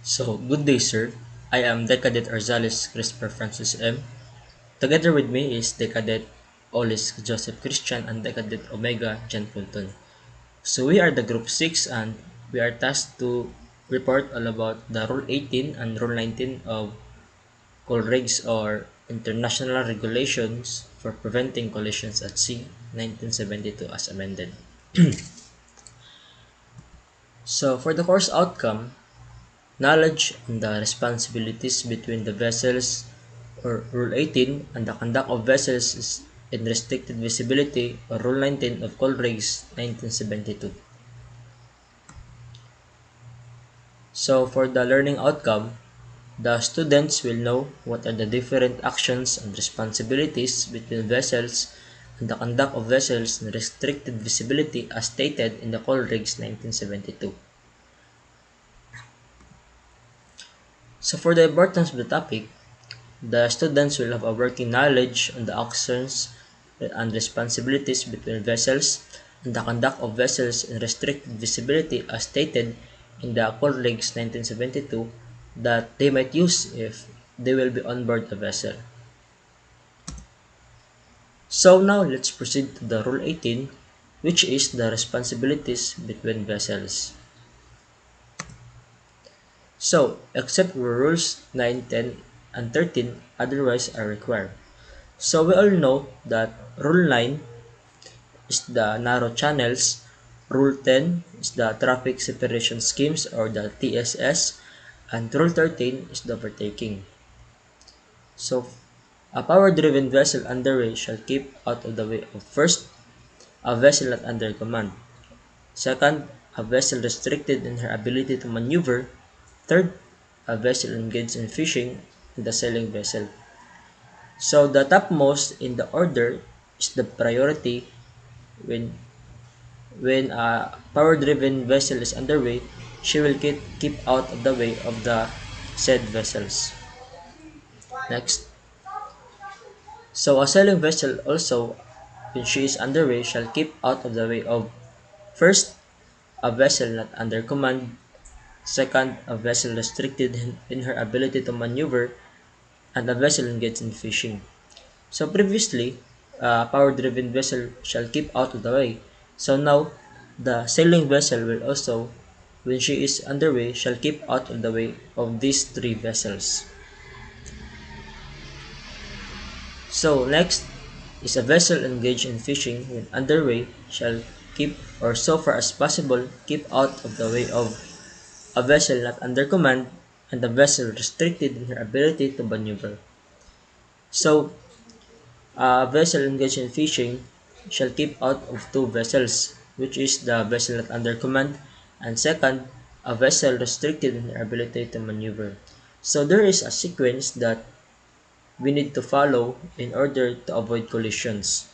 So, good day, sir. I am Decadet Orzales Christopher Francis M. Together with me is Decadet Olis Joseph Christian and Decadet Omega John Fulton. So, we are the Group 6 and we are tasked to report all about the Rule 18 and Rule 19 of COLREGs or International Regulations for Preventing Collisions at Sea 1972 as amended. So, for the course outcome, knowledge and the responsibilities between the vessels or Rule 18 and the conduct of vessels is in restricted visibility or Rule 19 of COLREGs 1972. So for the learning outcome, the students will know what are the different actions and responsibilities between vessels and the conduct of vessels in restricted visibility as stated in the COLREGs 1972. So for the importance of the topic, the students will have a working knowledge on the actions and responsibilities between vessels and the conduct of vessels in restricted visibility as stated in the COLREGs 1972 that they might use if they will be on board a vessel. So now let's proceed to the Rule 18, which is the responsibilities between vessels. So, except where Rules 9, 10, and 13 otherwise are required. So we all know that Rule 9 is the narrow channels, Rule 10 is the traffic separation schemes or the TSS, and Rule 13 is the overtaking. So a power-driven vessel underway shall keep out of the way of first, a vessel not under command. Second, a vessel restricted in her ability to maneuver. Third, a vessel engaged in fishing, and the sailing vessel. So the topmost in the order is the priority when when a power-driven vessel is underway, she will keep out of the way of the said vessels. Next. So a sailing vessel also, when she is underway, shall keep out of the way of first, a vessel not under command, second, a vessel restricted in her ability to maneuver, and a vessel engaged in fishing. So previously, a power-driven vessel shall keep out of the way. So now, the sailing vessel will also, when she is underway, shall keep out of the way of these three vessels. So next is a vessel engaged in fishing when underway shall keep or so far as possible keep out of the way of a vessel not under command and a vessel restricted in her ability to maneuver. So a vessel engaged in fishing shall keep out of two vessels, which is the vessel not under command, and second, a vessel restricted in her ability to maneuver. So there is a sequence that we need to follow in order to avoid collisions.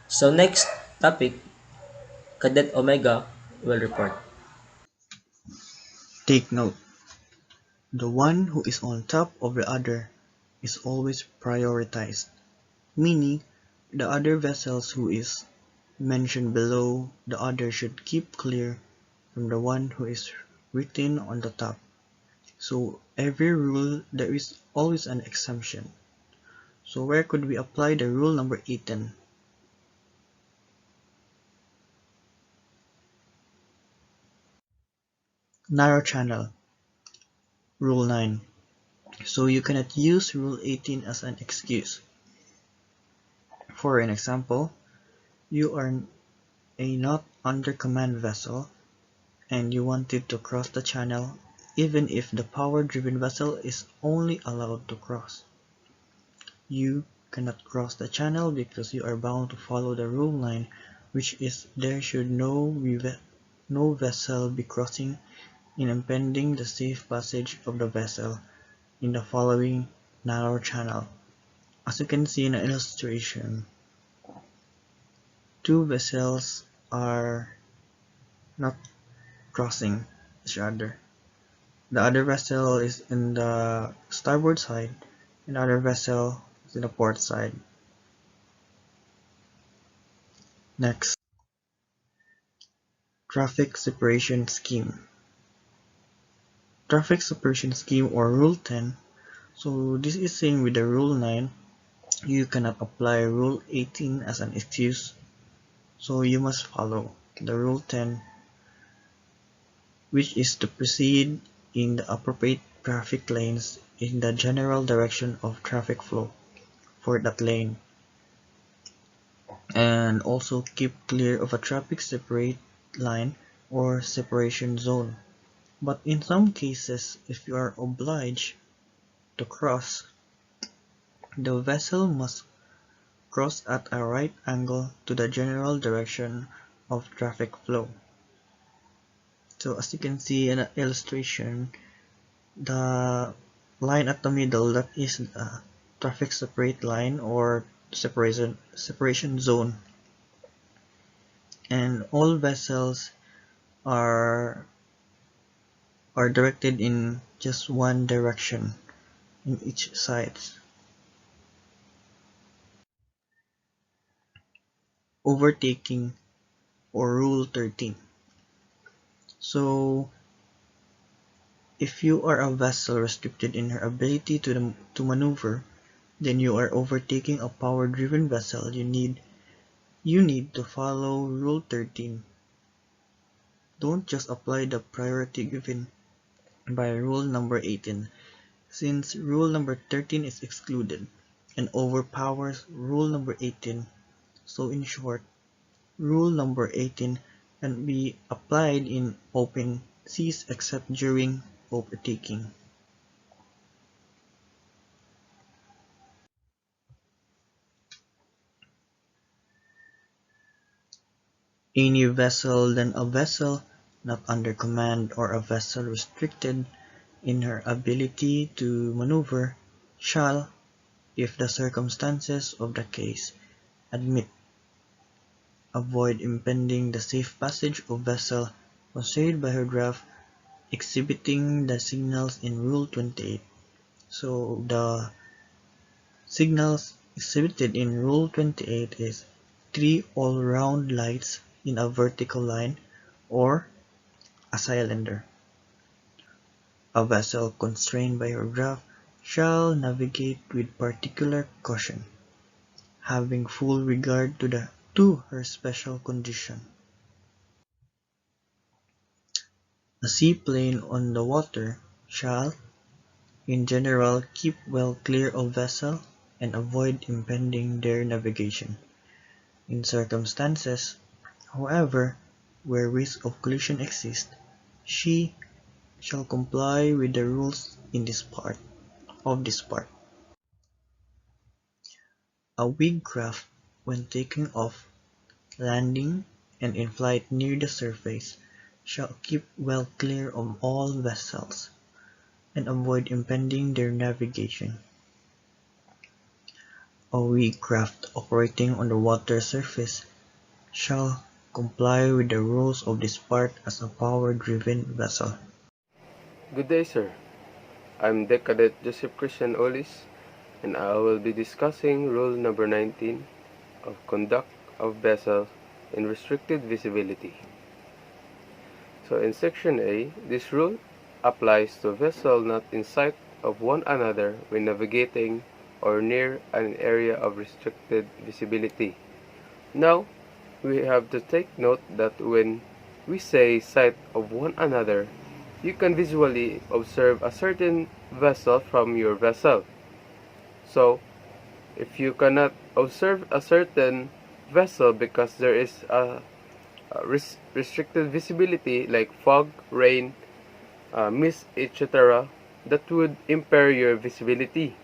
So next topic, Cadet Omega will report. Take note: the one who is on top of the other is always prioritized, meaning the other vessels who is mentioned below the other should keep clear from the one who is written on the top. So every rule there is always an exemption. So where could we apply the rule number 18? Narrow channel, rule 9. So you cannot use rule 18 as an excuse. For an example, you are a not under command vessel and you wanted to cross the channel even if the power-driven vessel is only allowed to cross. You cannot cross the channel because you are bound to follow the rule 9, which is there should no vessel be crossing in impeding the safe passage of the vessel in the following narrow channel. As you can see in the illustration, two vessels are not crossing each other. The other vessel is in the starboard side, and the other vessel is in the port side. Next, traffic separation scheme. traffic suppression scheme or Rule 10. So this is saying with the Rule 9, you cannot apply Rule 18 as an excuse. So you must follow the Rule 10, which is to proceed in the appropriate traffic lanes in the general direction of traffic flow for that lane, and also keep clear of a traffic separate line or separation zone. But in some cases, if you are obliged to cross, the vessel must cross at a right angle to the general direction of traffic flow. So as you can see in the illustration, the line at the middle, that is the traffic separate line or separation zone, and all vessels are directed in just one direction in each side. Overtaking or Rule 13. So if you are a vessel restricted in her ability to maneuver, then you are overtaking a power-driven vessel. You need to follow Rule 13. Don't just apply the priority given by Rule number 18, since Rule number 13 is excluded and overpowers Rule number 18. So in short, Rule number 18 can be applied in open seas except during overtaking. Any vessel than a vessel not under command or a vessel restricted in her ability to maneuver shall, if the circumstances of the case admit, avoid impeding the safe passage of vessel constrained by her draft, exhibiting the signals in Rule 28. So the signals exhibited in Rule 28 is 3 all-round lights in a vertical line or a cylinder. A vessel constrained by her draft shall navigate with particular caution, having full regard to her special condition. A seaplane on the water shall, in general, keep well clear of vessel and avoid impeding their navigation. In circumstances, however, where risk of collision exists, she shall comply with the rules in this part. A wing craft, when taking off, landing, and in flight near the surface, shall keep well clear of all vessels, and avoid impeding their navigation. A wing craft operating on the water surface shall comply with the rules of this part as a power-driven vessel. Good day, sir. I'm Deck Cadet Joseph Christian Olis, and I will be discussing Rule number 19 of Conduct of Vessels in Restricted Visibility. So in Section A, this rule applies to vessels not in sight of one another when navigating or near an area of restricted visibility. Now, we have to take note that when we say sight of one another, you can visually observe a certain vessel from your vessel. So, if you cannot observe a certain vessel because there is a restricted visibility like fog, rain, mist, etc., that would impair your visibility.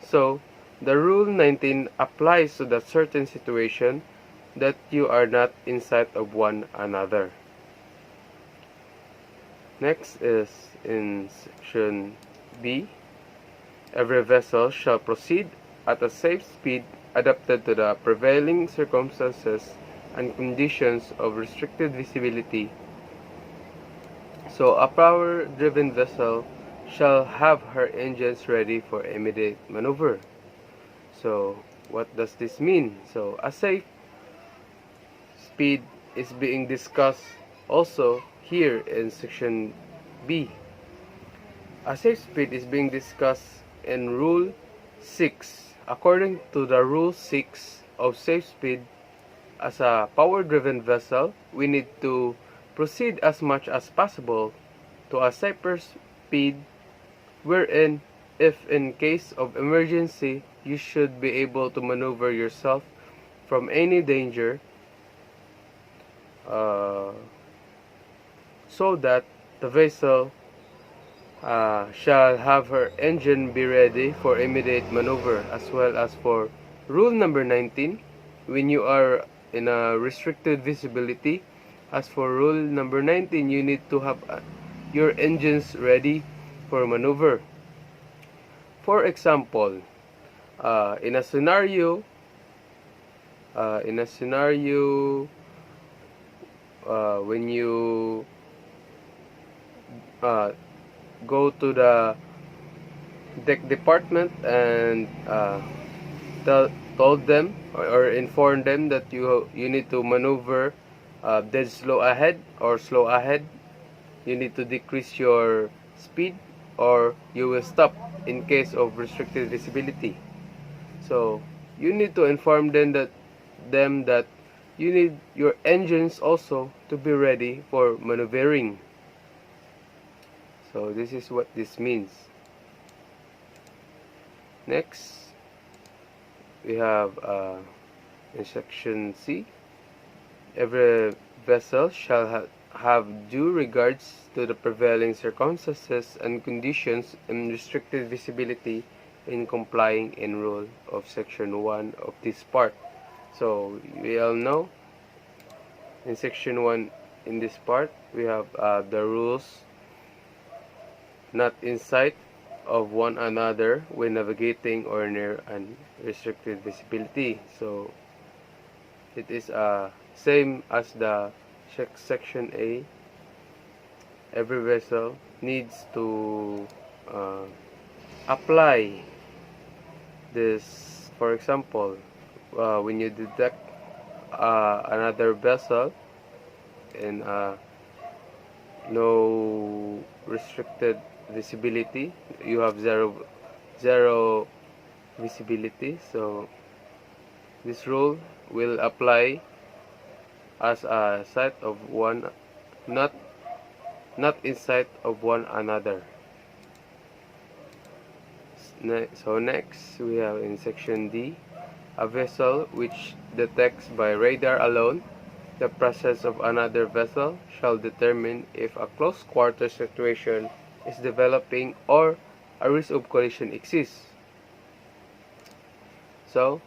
So, the Rule 19 applies to that certain situation that you are not in sight of one another. Next is in Section B. Every vessel shall proceed at a safe speed adapted to the prevailing circumstances and conditions of restricted visibility. So a power-driven vessel shall have her engines ready for immediate maneuver. So what does this mean? So a safe speed is being discussed also here in Section B. a safe speed is being discussed in Rule 6. According to the Rule 6 of safe speed, as a power-driven vessel, we need to proceed as much as possible to a safer speed wherein, if in case of emergency, you should be able to maneuver yourself from any danger, so that the vessel shall have her engine be ready for immediate maneuver. As well as for rule number 19, when you are in a restricted visibility, as for rule number 19, you need to have your engines ready for maneuver. For example, in a scenario when you go to the deck department and told them or informed them that you need to maneuver dead slow ahead or slow ahead, you need to decrease your speed or you will stop in case of restricted visibility. So you need to inform them that you need your engines also to be ready for maneuvering. So this is what this means. Next, we have in section C, every vessel shall have due regards to the prevailing circumstances and conditions in restricted visibility in complying in rule of section 1 of this part. So we all know in section 1 in this part we have the rules not in sight of one another when navigating or near unrestricted visibility. So it is same as the section A. Every vessel needs to apply this. For example, when you detect another vessel in no restricted visibility, you have zero visibility, so this rule will apply as a sight of one, not in sight of one another. So next we have in section D, a vessel which detects by radar alone the presence of another vessel shall determine if a close quarter situation is developing or a risk of collision exists. So,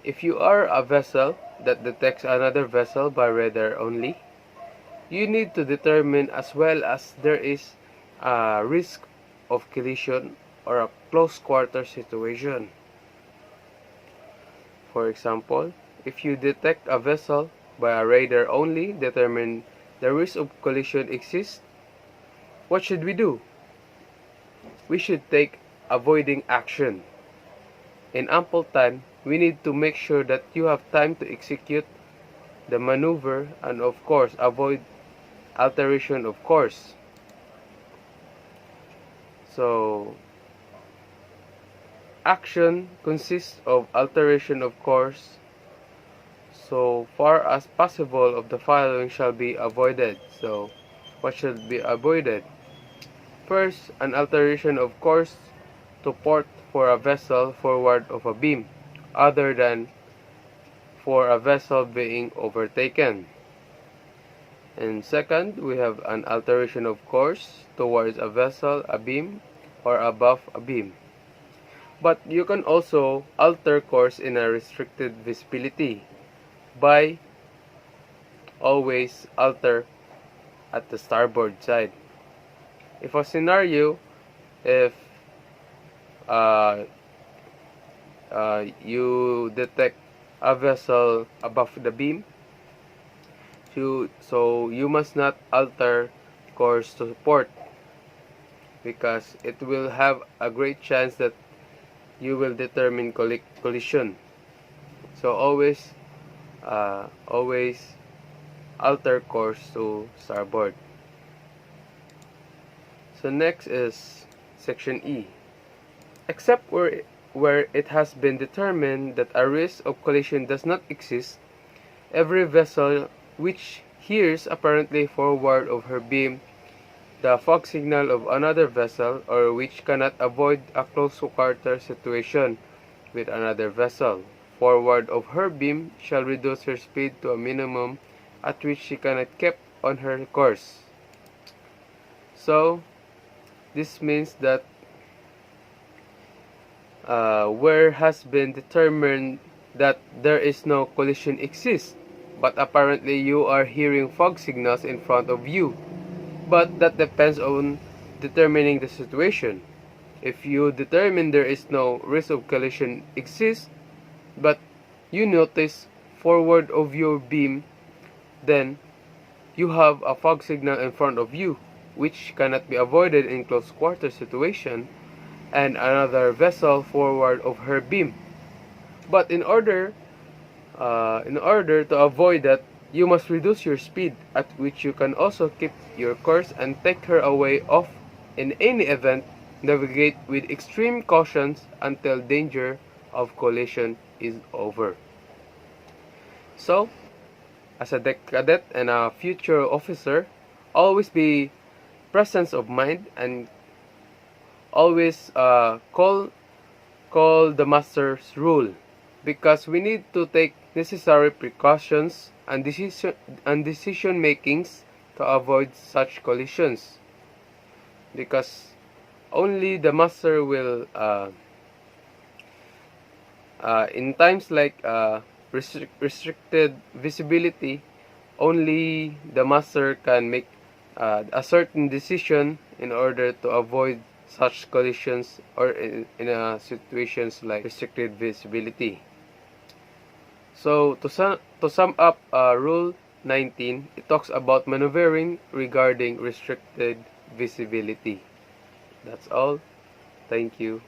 if you are a vessel that detects another vessel by radar only, you need to determine as well as there is a risk of collision or a close quarter situation. For example, if you detect a vessel by a radar only, determine the risk of collision exists, what should we do? We should take avoiding action. In ample time, we need to make sure that you have time to execute the maneuver and of course avoid alteration of course. So action consists of alteration of course. So far as possible of the following shall be avoided. So what should be avoided? First, an alteration of course to port for a vessel forward of a beam other than for a vessel being overtaken. And second, we have an alteration of course towards a vessel, a beam, or above a beam. But you can also alter course in a restricted visibility by always alter at the starboard side. If a scenario, if you detect a vessel above the beam, so you must not alter course to port because it will have a great chance that you will determine collision. So always alter course to starboard. So next is Section E. Except where it has been determined that a risk of collision does not exist, every vessel which hears apparently forward of her beam the fog signal of another vessel, or which cannot avoid a close quarter situation with another vessel forward of her beam, shall reduce her speed to a minimum at which she cannot keep on her course. So, this means that where has been determined that there is no collision exists, but apparently you are hearing fog signals in front of you. But that depends on determining the situation. If you determine there is no risk of collision exists, but you notice forward of your beam, then you have a fog signal in front of you, which cannot be avoided in close quarter situation, and another vessel forward of her beam. But in order to avoid that, you must reduce your speed, at which you can also keep your course and take her away off. In any event, navigate with extreme cautions until danger of collision is over. So, as a deck cadet and a future officer, always be presence of mind and always call the master's rule, because we need to take necessary precautions and decision makings to avoid such collisions, because only the master will in times like restricted visibility, only the master can make a certain decision in order to avoid such collisions, or in situations like restricted visibility. So to sum up Rule 19, it talks about maneuvering regarding restricted visibility. That's all. Thank you.